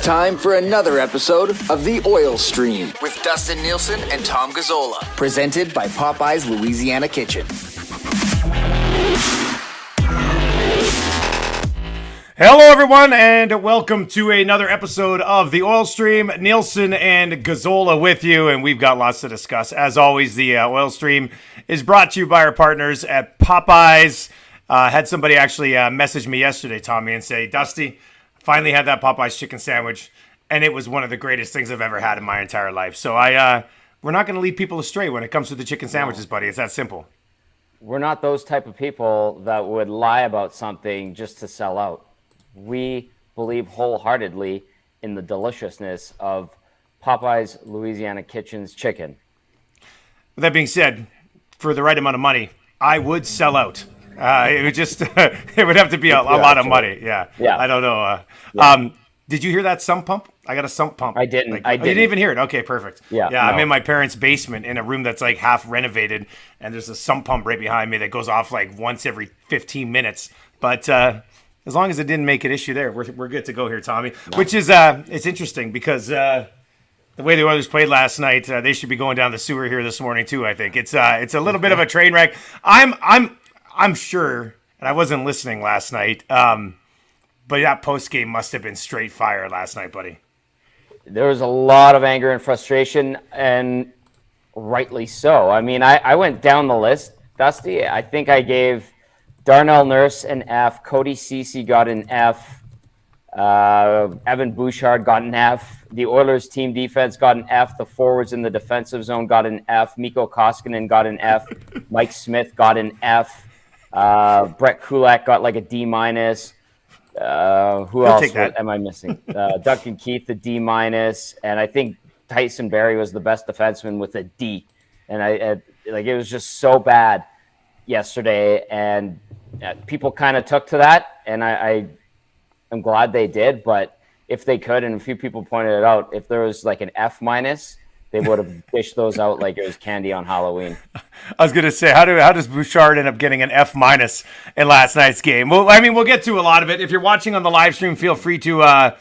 time for another episode of The Oil Stream with Dustin Nielsen and Tom Gazzola, presented by Popeye's Louisiana Kitchen. Hello, everyone, and welcome to another episode of The Oil Stream. Nielsen and Gazzola with you, and we've got lots to discuss. As always, the Oil Stream is brought to you by our partners at Popeye's. Had somebody actually message me yesterday, Tommy, and say, Dusty, finally had that Popeye's chicken sandwich, and it was one of the greatest things I've ever had in my entire life. So we're not going to lead people astray when it comes to the chicken sandwiches, buddy. It's that simple. We're not those type of people that would lie about something just to sell out. We believe wholeheartedly in the deliciousness of Popeye's Louisiana Kitchen's chicken. With that being said, for the right amount of money, I would sell out. It would just it would have to be a lot of money. Yeah. I don't know. Did you hear that sump pump? I got a sump pump. I didn't. I didn't even hear it. Okay, perfect. Yeah. No. I'm in my parents' basement in a room that's like half renovated, and there's a sump pump right behind me that goes off like once every 15 minutes. But as long as it didn't make an issue there, we're good to go here, Tommy. No. Which is it's interesting because the way the Oilers played last night, they should be going down the sewer here this morning too. I think it's a little bit of a train wreck. I'm sure, and I wasn't listening last night, but that post game must have been straight fire last night, buddy. There was a lot of anger and frustration, and rightly so. I mean, I went down the list, Dusty. I think I gave Darnell Nurse an F. Cody Ceci got an F. Evan Bouchard got an F. The Oilers team defense got an F. The forwards in the defensive zone got an F. Mikko Koskinen got an F. Mike Smith got an F. Brett Kulak got like a D-. Who else am I missing? Duncan Keith, a D-. And I think Tyson Barrie was the best defenseman with a D. And it was just so bad yesterday, and people kind of took to that, and I'm glad they did. But if they could, and a few people pointed it out, if there was like an F-, they would have dished those out like it was candy on Halloween. I was going to say, how does Bouchard end up getting an F- in last night's game? Well, I mean, we'll get to a lot of it. If you're watching on the live stream, feel free to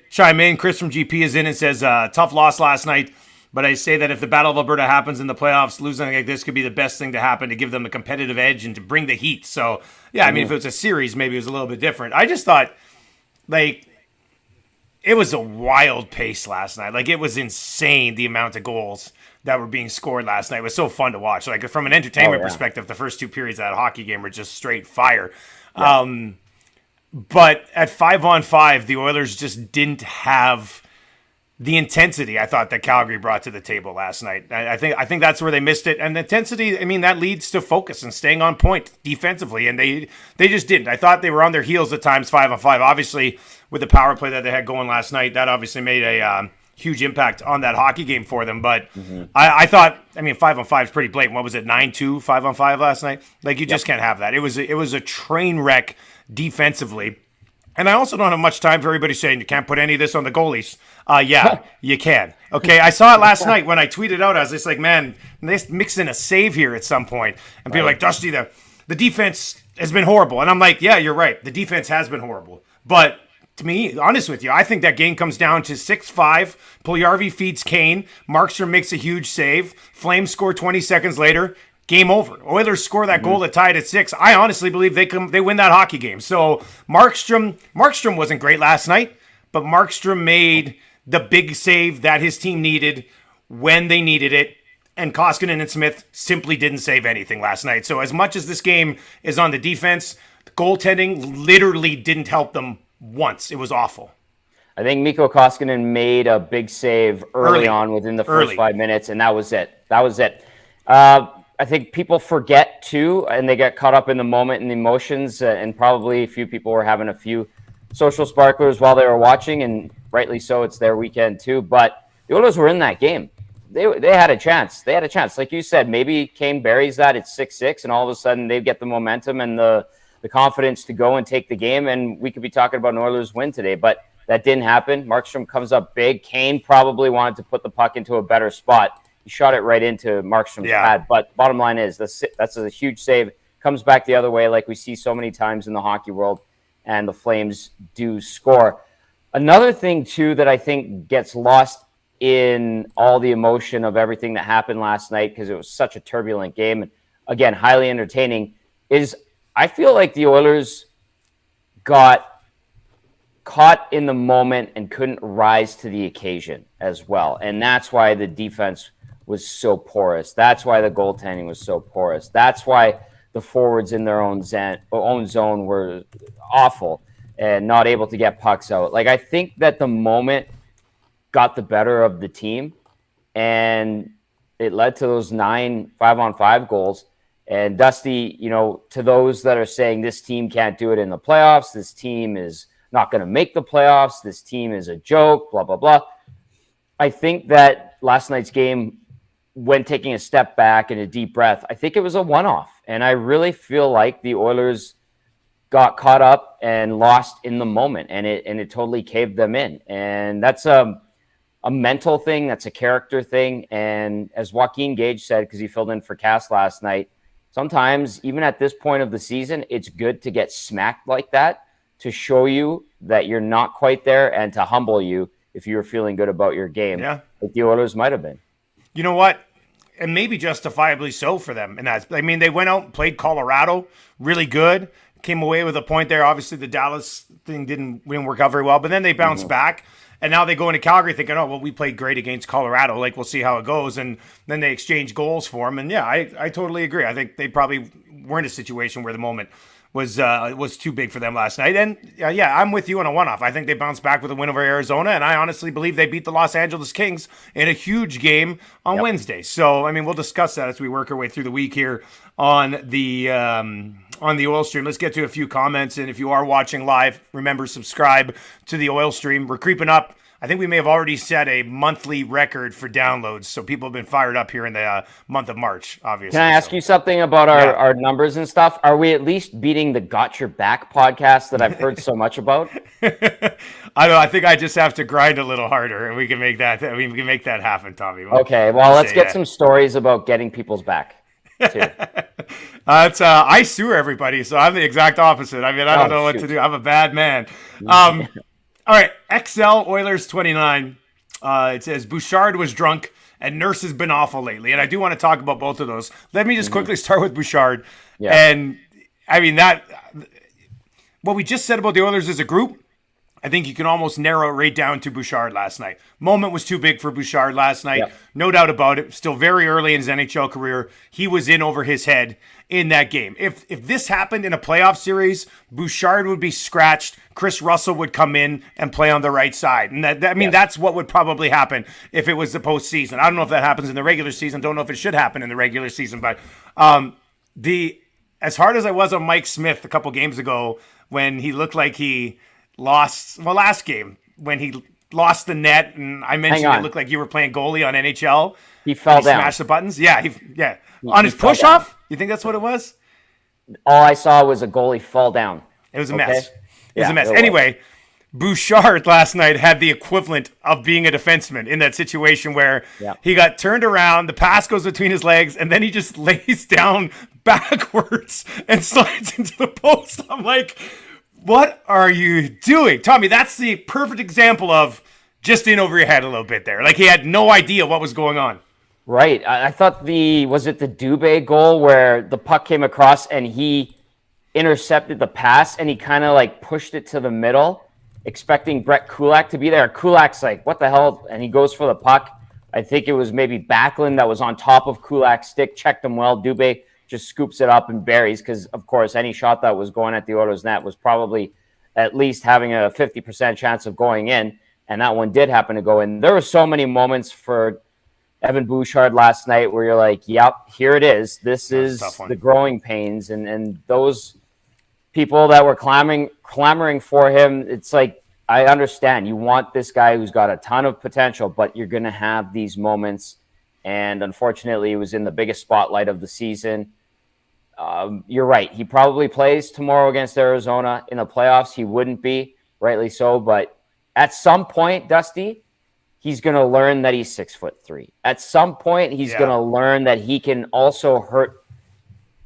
chime in. Chris from GP is in and says, tough loss last night, but I say that if the Battle of Alberta happens in the playoffs, losing like this could be the best thing to happen to give them a competitive edge and to bring the heat. So, yeah, I mean, if it was a series, maybe it was a little bit different. I just thought, it was a wild pace last night. Like, it was insane, the amount of goals that were being scored last night. It was so fun to watch. Like, from an entertainment perspective, the first two periods of that hockey game were just straight fire. Yeah. But at 5-on-5, the Oilers just didn't have the intensity I thought that Calgary brought to the table last night. I think that's where they missed it. And the intensity, I mean, that leads to focus and staying on point defensively, and they just didn't. I thought they were on their heels at times 5-on-5. Obviously, with the power play that they had going last night, that obviously made a huge impact on that hockey game for them. But I thought, I mean, 5-on-5 is pretty blatant. What was it, 9-2, 5-on-5 last night? Like, you just can't have that. It was a train wreck defensively. And I also don't have much time for everybody saying you can't put any of this on the goalies. Yeah, you can. Okay, I saw it last night when I tweeted out. I was just like, man, let's mix in a save here at some point. And people are like, Dusty, the defense has been horrible. And I'm like, yeah, you're right. The defense has been horrible. But to me, honest with you, I think that game comes down to 6-5. Puljujarvi feeds Kane. Markstrom makes a huge save. Flames score 20 seconds later. Game over. Oilers score that goal that tied at 6. I honestly believe they win that hockey game. So Markstrom wasn't great last night, but Markstrom made the big save that his team needed when they needed it. And Koskinen and Smith simply didn't save anything last night. So as much as this game is on the defense, the goaltending literally didn't help them once. It was awful. I think Mikko Koskinen made a big save early on within the first 5 minutes, and that was it. I think people forget too, and they get caught up in the moment and the emotions, and probably a few people were having a few social sparklers while they were watching, and rightly so. It's their weekend too. But the Oilers were in that game. They had a chance. They had a chance. Like you said, maybe Kane buries that at 6-6, and all of a sudden they get the momentum and the confidence to go and take the game, and we could be talking about an Oilers win today. But that didn't happen. Markstrom comes up big. Kane probably wanted to put the puck into a better spot. He shot it right into Markstrom's pad. But bottom line is that's a huge save. Comes back the other way like we see so many times in the hockey world, and the Flames do score. Another thing, too, that I think gets lost in all the emotion of everything that happened last night, because it was such a turbulent game, and again, highly entertaining, is I feel like the Oilers got caught in the moment and couldn't rise to the occasion as well. And that's why the defense was so porous. That's why the goaltending was so porous. That's why the forwards in their own zone were awful and not able to get pucks out. Like, I think that the moment got the better of the team, and it led to those 9 5-on-5 goals. And Dusty, to those that are saying this team can't do it in the playoffs, this team is not going to make the playoffs, this team is a joke, blah, blah, blah. I think that last night's game, when taking a step back and a deep breath, I think it was a one-off. And I really feel like the Oilers got caught up and lost in the moment, and it totally caved them in. And that's a mental thing. That's a character thing. And as Joaquin Gage said, because he filled in for Cass last night, sometimes, even at this point of the season, it's good to get smacked like that to show you that you're not quite there and to humble you if you were feeling good about your game. Yeah. Like the Oilers might have been. You know what? And maybe justifiably so for them. And they went out and played Colorado really good. Came away with a point there. Obviously, the Dallas thing didn't work out very well, but then they bounced back. And now they go into Calgary thinking, oh, well, we played great against Colorado. Like, we'll see how it goes. And then they exchange goals for them. And, yeah, I totally agree. I think they probably were in a situation where the moment was too big for them last night. And, yeah, I'm with you on a one-off. I think they bounced back with a win over Arizona. And I honestly believe they beat the Los Angeles Kings in a huge game on Wednesday. So, I mean, we'll discuss that as we work our way through the week here on the Oil Stream. Let's get to a few comments. And if you are watching live, remember, subscribe to the Oil Stream. We're creeping up. I think we may have already set a monthly record for downloads. So people have been fired up here in the month of March, obviously. Can I ask you something about our numbers and stuff? Are we at least beating the Got Your Back podcast that I've heard so much about? I think I just have to grind a little harder, and we can make that happen, Tommy. Okay, well, let's get some stories about getting people's back. I sue everybody, so I'm the exact opposite. I mean, I don't know what to do. I'm a bad man. All right, XL Oilers 29. It says Bouchard was drunk and Nurse has been awful lately, and I do want to talk about both of those. Let me just quickly start with Bouchard. Yeah. And I mean what we just said about the Oilers as a group, I think you can almost narrow it right down to Bouchard last night. Moment was too big for Bouchard last night. Yep. No doubt about it. Still very early in his NHL career. He was in over his head in that game. If this happened in a playoff series, Bouchard would be scratched. Chris Russell would come in and play on the right side. And that's what would probably happen if it was the postseason. I don't know if that happens in the regular season. Don't know if it should happen in the regular season. But as hard as I was on Mike Smith a couple games ago when he looked like he last game when he lost the net, and I mentioned it looked like you were playing goalie on NHL. He fell down. Smashed the buttons. Yeah, on his push-off? You think that's what it was? All I saw was a goalie fall down. It was a mess. It was a mess. Anyway, Bouchard last night had the equivalent of being a defenseman in that situation where he got turned around, the pass goes between his legs, and then he just lays down backwards and slides into the post. I'm like, what are you doing? Tommy, that's the perfect example of just in over your head a little bit there. Like, he had no idea what was going on. Right. I thought was it the Dubé goal where the puck came across and he intercepted the pass and he kind of like pushed it to the middle, expecting Brett Kulak to be there. Kulak's like, what the hell? And he goes for the puck. I think it was maybe Backlund that was on top of Kulak's stick, checked him well. Dubé just scoops it up and buries, because, of course, any shot that was going at the Oilers net was probably at least having a 50% chance of going in, and that one did happen to go in. There were so many moments for Evan Bouchard last night where you're like, yep, here it is. This is the growing pains, and those people that were clamoring for him, it's like, I understand. You want this guy who's got a ton of potential, but you're going to have these moments, and unfortunately, he was in the biggest spotlight of the season. You're right. He probably plays tomorrow against Arizona in the playoffs. He wouldn't be, rightly so. But at some point, Dusty, he's going to learn that he's 6'3". At some point, he's going to learn that he can also hurt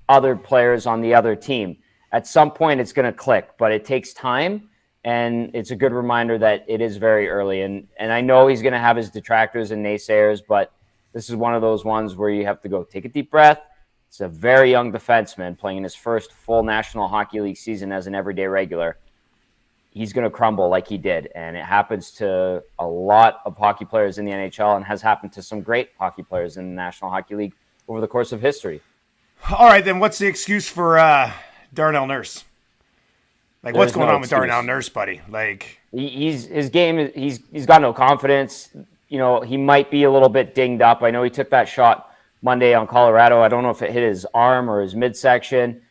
other players on the other team. At some point, it's going to click, but it takes time. And it's a good reminder that it is very early. And I know he's going to have his detractors and naysayers, but this is one of those ones where you have to go take a deep breath. It's a very young defenseman playing in his first full National Hockey League season as an everyday regular. He's going to crumble like he did. And it happens to a lot of hockey players in the NHL and has happened to some great hockey players in the National Hockey League over the course of history. All right, then what's the excuse for Darnell Nurse? Like, what's going on with Darnell Nurse, buddy? Like, he's got no confidence. You know, he might be a little bit dinged up. I know he took that shot Monday on Colorado. I don't know if it hit his arm or his midsection.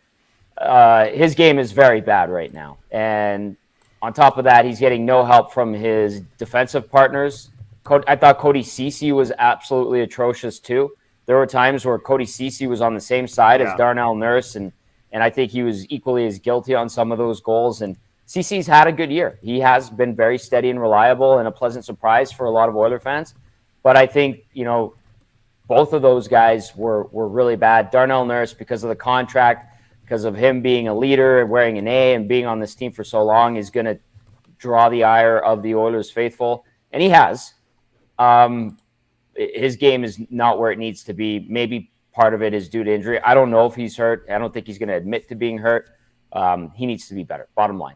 His game is very bad right now. And on top of that, he's getting no help from his defensive partners. I thought Cody Ceci was absolutely atrocious too. There were times where Cody Ceci was on the same side as Darnell Nurse, and I think he was equally as guilty on some of those goals. And Ceci's had a good year. He has been very steady and reliable and a pleasant surprise for a lot of Oiler fans. But I think, you know, both of those guys were really bad. Darnell Nurse, because of the contract, because of him being a leader and wearing an A and being on this team for so long, is going to draw the ire of the Oilers faithful. And he has. His game is not where it needs to be. Maybe part of it is due to injury. I don't know if he's hurt. I don't think he's going to admit to being hurt. He needs to be better, bottom line.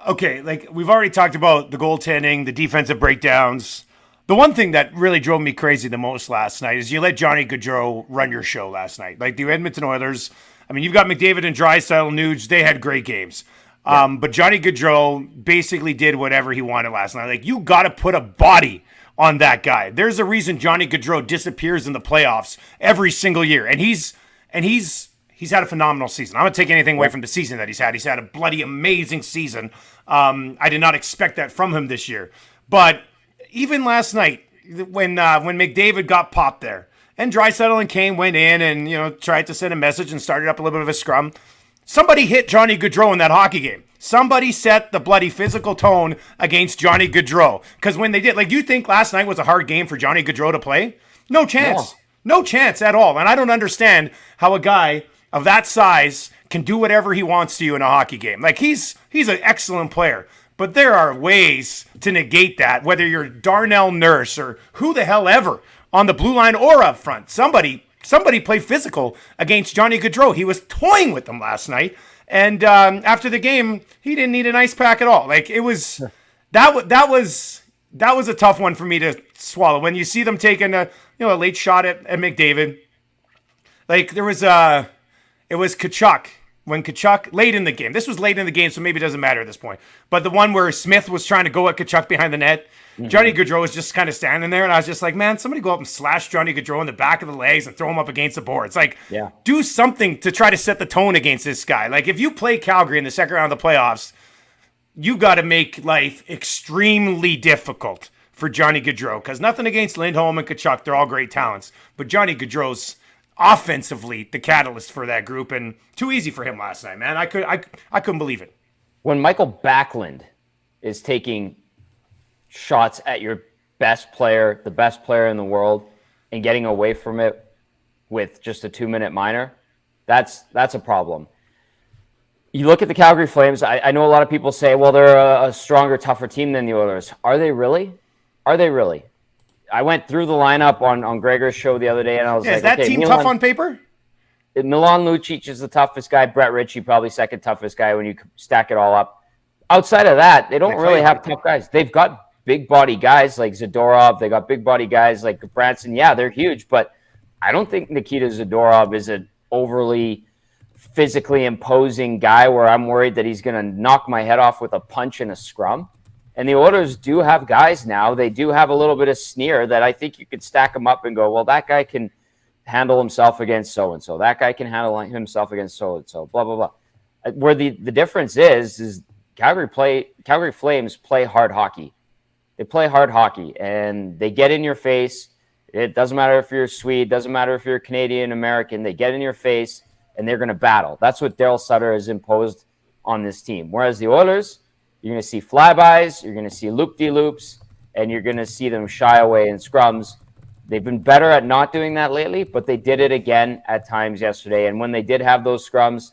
Okay, like we've already talked about the goaltending, the defensive breakdowns. The one thing that really drove me crazy the most last night is you let Johnny Gaudreau run your show last night. Like the Edmonton Oilers, I mean, you've got McDavid and Draisaitl, Nuge. They had great games. But Johnny Gaudreau basically did whatever he wanted last night. Like, you got to put a body on that guy. There's a reason Johnny Gaudreau disappears in the playoffs every single year. And he's had a phenomenal season. I'm not taking anything away from the season that he's had. He's had a bloody amazing season. I did not expect that from him this year. But even last night, when McDavid got popped there, and Draisaitl and Kane went in and, you know, tried to send a message and started up a little bit of a scrum, somebody hit Johnny Gaudreau in that hockey game. Somebody set the bloody physical tone against Johnny Gaudreau. Because when they did, like, do you think last night was a hard game for Johnny Gaudreau to play? No chance. No chance at all. And I don't understand how a guy of that size can do whatever he wants to you in a hockey game. Like, he's an excellent player. But there are ways to negate that, whether you're Darnell Nurse or who the hell ever on the blue line or up front. Somebody play physical against Johnny Gaudreau. He was toying with them last night. And after the game, he didn't need an ice pack at all. Like, it was that was a tough one for me to swallow. When you see them taking a late shot at McDavid, like it was Tkachuk. When Tkachuk, late in the game. This was late in the game, so maybe it doesn't matter at this point. But the one where Smith was trying to go at Tkachuk behind the net, Johnny Gaudreau was just kind of standing there, and I was just like, man, somebody go up and slash Johnny Gaudreau in the back of the legs and throw him up against the boards. Like, do something to try to set the tone against this guy. Like, if you play Calgary in the second round of the playoffs, you got to make life extremely difficult for Johnny Gaudreau, because nothing against Lindholm and Tkachuk. They're all great talents. But Johnny Gaudreau's offensively the catalyst for that group, and too easy for him last night, man. I couldn't believe it. When Michael Backlund is taking shots at your best player, the best player in the world, and getting away from it with just a 2-minute minor, that's a problem. You look at the Calgary Flames. I know a lot of people say, well, they're a stronger, tougher team than the Oilers. Are they really? Are they really? I went through the lineup on Gregor's show the other day, and I was like, is that team tough on paper? Milan Lucic is the toughest guy. Brett Ritchie, probably second toughest guy when you stack it all up. Outside of that, they don't really have tough guys. They've got big body guys like Zadorov. They got big body guys like Branson. Yeah, they're huge, but I don't think Nikita Zadorov is an overly physically imposing guy where I'm worried that he's going to knock my head off with a punch in a scrum. And the Oilers do have guys now. They do have a little bit of sneer that I think you could stack them up and go, well, that guy can handle himself against so-and-so. That guy can handle himself against so-and-so, blah, blah, blah. Where the difference is Calgary Flames play hard hockey. They play hard hockey, and they get in your face. It doesn't matter if you're Swede. Doesn't matter if you're Canadian, American. They get in your face, and they're going to battle. That's what Daryl Sutter has imposed on this team. Whereas the Oilers, you're going to see flybys, you're going to see loop-de-loops, and you're going to see them shy away in scrums. They've been better at not doing that lately, but they did it again at times yesterday. And when they did have those scrums,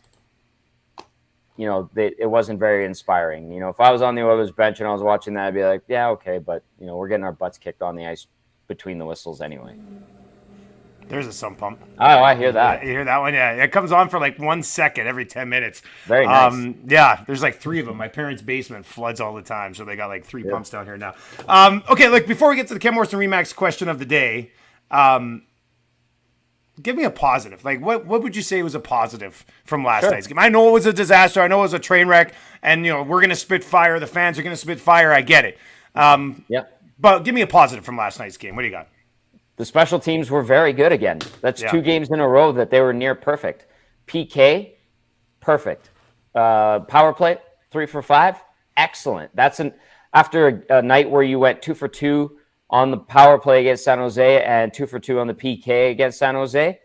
it wasn't very inspiring. If I was on the Oilers bench and I was watching that, I'd be like, yeah, okay, but we're getting our butts kicked on the ice between the whistles anyway. There's a sump pump. Oh, I hear that. You hear that one? Yeah, it comes on for like 1 second every 10 minutes. Very nice. Yeah, there's like 3 of them. My parents' basement floods all the time, so they got like 3 pumps down here now. Okay, look, before we get to the Ken Morrison Remax question of the day, give me a positive. Like, what would you say was a positive from last night's game? I know it was a disaster. I know it was a train wreck, and we're gonna spit fire. The fans are gonna spit fire. I get it. But give me a positive from last night's game. What do you got? The special teams were very good again. That's 2 games in a row that they were near perfect. PK, perfect. Power play, 3 for 5, excellent. That's after a night where you went 2 for 2 on the power play against San Jose and 2 for 2 on the PK against San Jose.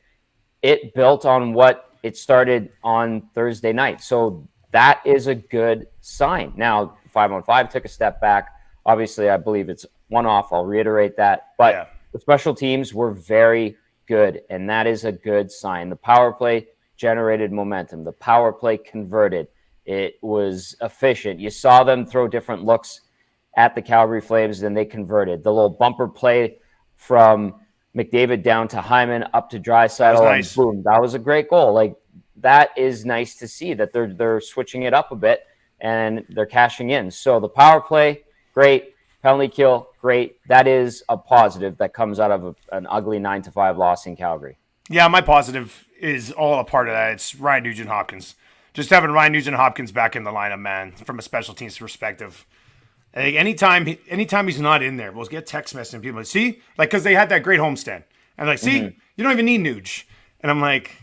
It built on what it started on Thursday night. So that is a good sign. Now, 5-on-5 took a step back. Obviously, I believe it's one-off. I'll reiterate that. But the special teams were very good, and that is a good sign. The power play generated momentum. The power play converted. It was efficient. You saw them throw different looks at the Calgary Flames, and they converted. The little bumper play from McDavid down to Hyman up to Draisaitl, nice. And boom, that was a great goal. Like, that is nice to see that they're switching it up a bit and they're cashing in. So the power play, great. Penalty kill, great. That is a positive that comes out of an ugly 9-5 loss in Calgary. Yeah, my positive is all a part of that. It's Ryan Nugent-Hopkins. Just having Ryan Nugent-Hopkins back in the lineup, man, from a special teams perspective. Like, anytime he's not in there, we'll get text messaging people. Like, see? Like, because they had that great homestand. And like, see? You don't even need Nuge. And I'm like,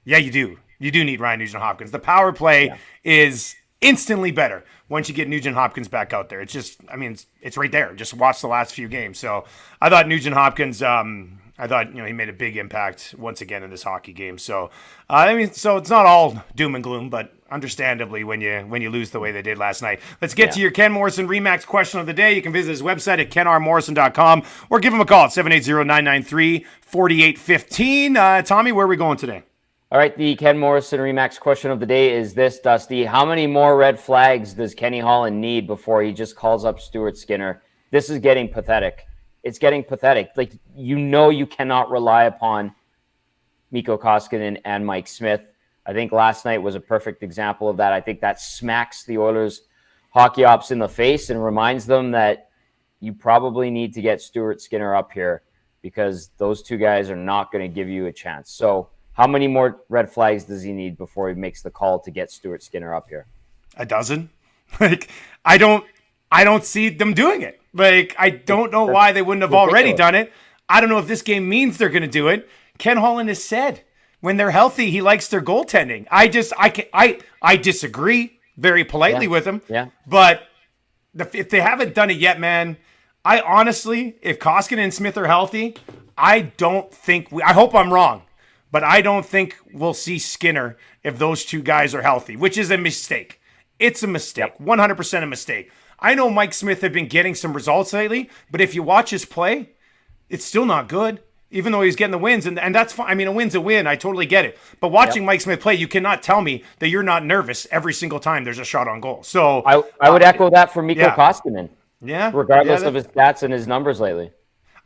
yeah, you do. You do need Ryan Nugent-Hopkins. The power play is instantly better once you get Nugent-Hopkins back out there. It's just, it's right there. Just watch the last few games. So I thought Nugent-Hopkins, he made a big impact once again in this hockey game. So, so it's not all doom and gloom, but understandably when you lose the way they did last night. Let's get to your Ken Morrison Remax question of the day. You can visit his website at kenrmorrison.com or give him a call at 780-993-4815. Tommy, where are we going today? All right, the Ken Morrison Remax question of the day is this, Dusty. How many more red flags does Kenny Holland need before he just calls up Stuart Skinner? This is getting pathetic. It's getting pathetic. Like, you cannot rely upon Mikko Koskinen and Mike Smith. I think last night was a perfect example of that. I think that smacks the Oilers hockey ops in the face and reminds them that you probably need to get Stuart Skinner up here because those 2 guys are not going to give you a chance. So how many more red flags does he need before he makes the call to get Stuart Skinner up here? A dozen. Like, I don't see them doing it. Like, I don't know why they wouldn't have already done it. I don't know if this game means they're going to do it. Ken Holland has said when they're healthy, he likes their goaltending. I disagree very politely with him. Yeah. But if they haven't done it yet, man, I honestly, if Koskinen and Smith are healthy, I hope I'm wrong, but I don't think we'll see Skinner if those 2 guys are healthy, which is a mistake. It's a mistake, 100% a mistake. I know Mike Smith had been getting some results lately, but if you watch his play, it's still not good, even though he's getting the wins. And that's fine. A win's a win. I totally get it. But watching Mike Smith play, you cannot tell me that you're not nervous every single time there's a shot on goal. So I would echo that for Mikko Koskinen. Yeah. Regardless of his stats and his numbers lately.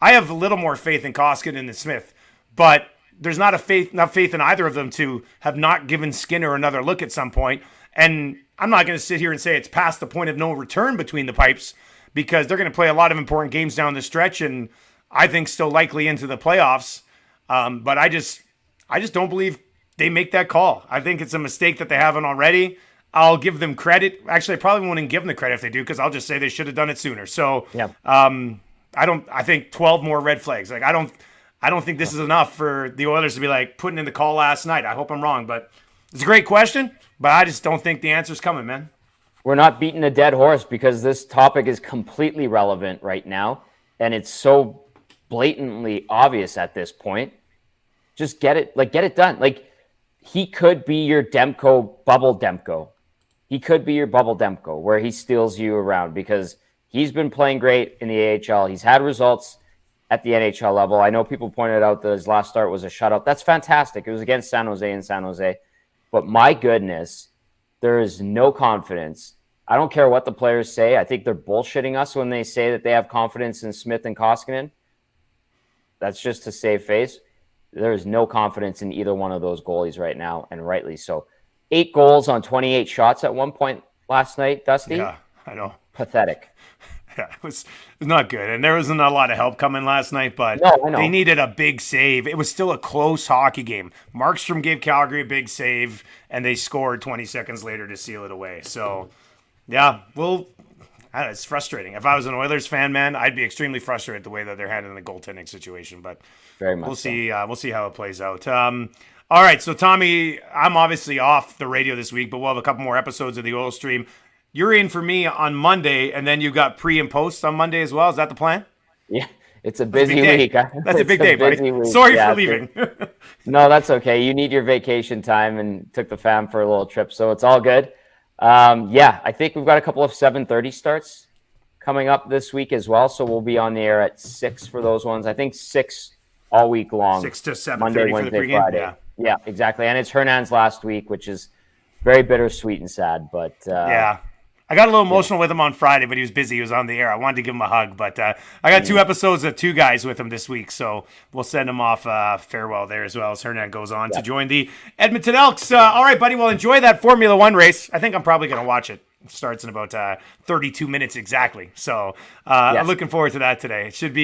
I have a little more faith in Koskinen than Smith, but there's not enough faith in either of them to have not given Skinner another look at some point. And I'm not going to sit here and say it's past the point of no return between the pipes because they're going to play a lot of important games down the stretch and I think still likely into the playoffs. But I just don't believe they make that call. I think it's a mistake that they haven't already. I'll give them credit. Actually, I probably won't even give them the credit if they do because I'll just say they should have done it sooner. So I think 12 more red flags. Like, I don't think this is enough for the Oilers to be like putting in the call last night. I hope I'm wrong, but it's a great question, but I just don't think the answer's coming, man. We're not beating a dead horse because this topic is completely relevant right now, and it's so blatantly obvious at this point. Just get it done. Like, he could be your bubble Demko. He could be your bubble Demko where he steals you around because he's been playing great in the AHL. He's had results at the NHL level. I know people pointed out that his last start was a shutout. That's fantastic. It was against San Jose in San Jose. But my goodness, there is no confidence. I don't care what the players say. I think they're bullshitting us when they say that they have confidence in Smith and Koskinen. That's just to save face. There is no confidence in either one of those goalies right now, and rightly so. 8 goals on 28 shots at one point last night, Dusty. Yeah, I know. Pathetic. Yeah, it was not good. And there wasn't a lot of help coming last night, but they needed a big save. It was still a close hockey game. Markstrom gave Calgary a big save, and they scored 20 seconds later to seal it away. So, yeah, it's frustrating. If I was an Oilers fan, man, I'd be extremely frustrated the way that they're handling the goaltending situation. But very much we'll see. We'll see how it plays out. All right, so Tommy, I'm obviously off the radio this week, but we'll have a couple more episodes of the Oil Stream. You're in for me on Monday, and then you got pre and post on Monday as well. Is that the plan? Yeah, it's a busy week. That's a big day, buddy. Week. Sorry for leaving. No, that's okay. You need your vacation time and took the fam for a little trip, so it's all good. I think we've got a couple of 7:30 starts coming up this week as well, so we'll be on the air at 6 for those ones. I think 6 all week long. 6 to 7:30 Monday, for the Wednesday, pregame. Friday. Yeah, exactly. And it's Hernan's last week, which is very bittersweet and sad. But yeah, I got a little emotional with him on Friday, but he was busy. He was on the air. I wanted to give him a hug, but I got 2 episodes of 2 guys with him this week, so we'll send him off farewell there as well as Hernan goes on to join the Edmonton Elks. All right, buddy. Well, enjoy that Formula One race. I think I'm probably going to watch it. It starts in about 32 minutes exactly. So I'm looking forward to that today. It should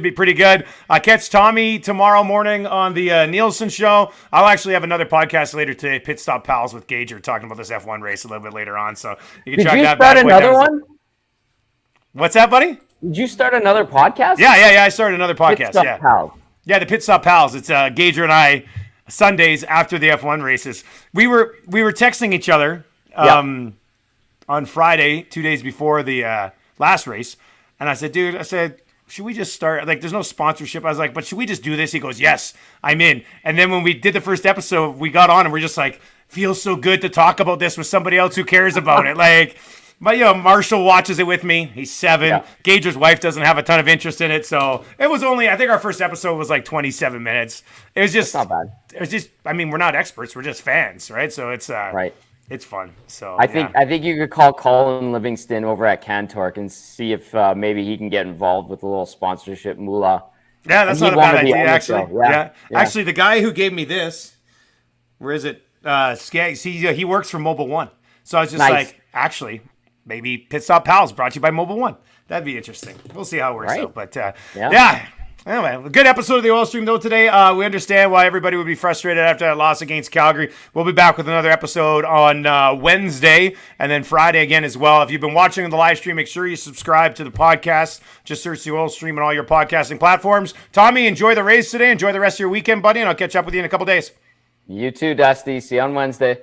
be pretty good. Catch Tommy tomorrow morning on the Nielsen Show. I'll actually have another podcast later today, Pit Stop Pals with Gager, talking about this F1 race a little bit later on. So you can track that back. Did you start another one? What's that, buddy? Did you start another podcast? Yeah. I started another podcast. Pit Stop Pals. Yeah, the Pit Stop Pals. It's Gager and I Sundays after the F1 races. We were texting each other. On Friday, 2 days before the last race. And I said, should we just start? Like, there's no sponsorship. I was like, but should we just do this? He goes, yes, I'm in. And then when we did the first episode, we got on and we're just like, feels so good to talk about this with somebody else who cares about it. Like, but Marshall watches it with me. He's 7. Yeah. Gager's wife doesn't have a ton of interest in it. So it was I think our first episode was like 27 minutes. It was just, that's not bad. It was just, we're not experts. We're just fans, right? So it's, right. It's fun. So I think you could call Colin Livingston over at Cantork and see if maybe he can get involved with a little sponsorship moolah. Yeah, that's not a bad idea, actually. Yeah. Actually, the guy who gave me this, where is it? Skaggs, he works for Mobile One. So I was just like, actually, maybe Pit Stop Pals brought to you by Mobile One. That'd be interesting. We'll see how it works out. But anyway, a good episode of the Oil Stream, though, today. We understand why everybody would be frustrated after that loss against Calgary. We'll be back with another episode on Wednesday and then Friday again as well. If you've been watching the live stream, make sure you subscribe to the podcast. Just search the Oil Stream on all your podcasting platforms. Tommy, enjoy the race today. Enjoy the rest of your weekend, buddy, and I'll catch up with you in a couple days. You too, Dusty. See you on Wednesday.